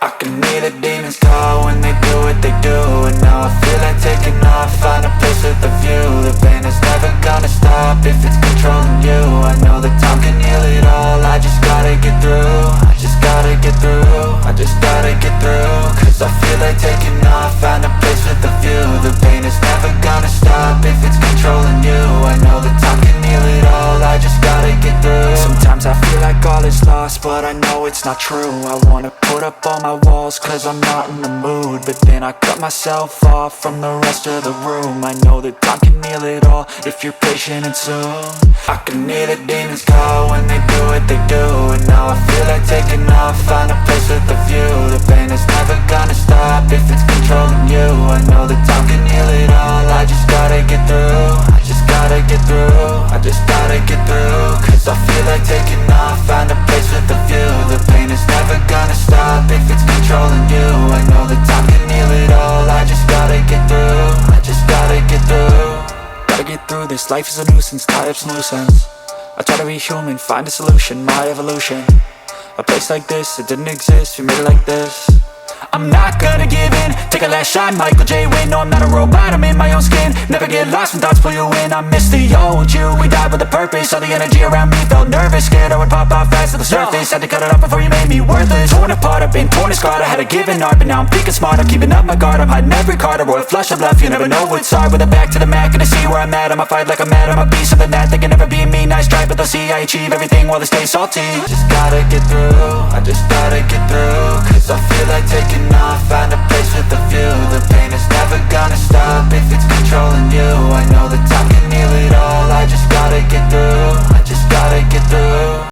I can hear the demons call when they do what they do. And now I feel like taking off, find a place with a view. The pain is never gonna stop if it's controlling you. I know that time can heal it all, I just gotta get through. I just gotta get through, I just gotta get through. Cause I feel like taking off, find a place with a view. The pain is never gonna stop if it's controlling you. I know that time can heal it all, I just gotta get through. Sometimes I feel like all is lost, but I know it's not true. I wanna put up all my walls cause I'm not in the mood, but then I cut myself off from the rest of the room. I know that time can heal it all if you're patient and soon. I can hear the demons call when they do what they do. And now I feel like taking off, find a place with a view. The pain is never gonna stop if it's controlling you. I know that time can heal it all, I just gotta get through. I just gotta get through, I just gotta get through. Cause I feel like taking off, find a place with a view. The pain is never gonna stop if it's controlling you. I know that time can heal it all, I just gotta get through. I just gotta get through. Gotta get through this, life is a nuisance, tie up some loose ends. I try to be human, find a solution, my evolution. A place like this, it didn't exist, we made it like this. I'm not gonna give in, take a last shot, Michael J. Win. No, I'm not a robot, I'm in my own skin. Never get lost when thoughts pull you in. I miss the old you, we died with a purpose. All the energy around me felt nervous, scared I would pop off fast to the surface. Had to cut it off before you made me worthless. Torn apart, I've been torn and scarred. I had a given art, but now I'm thinking smart. I'm keeping up my guard, I'm hiding every card. A royal flush of left, you never know what's hard. With a back to the mat, gonna see where I'm at. I'ma fight like I'm mad, I'ma be something that they can never be me. Nice try, but they'll see I achieve everything while they stay salty. Just gotta get through, I just gotta get through. Cause I feel like taking off, find a place with a view. The pain is never gonna stop if it's controlling you. I know that time can heal it all, I just gotta get through. I just gotta get through.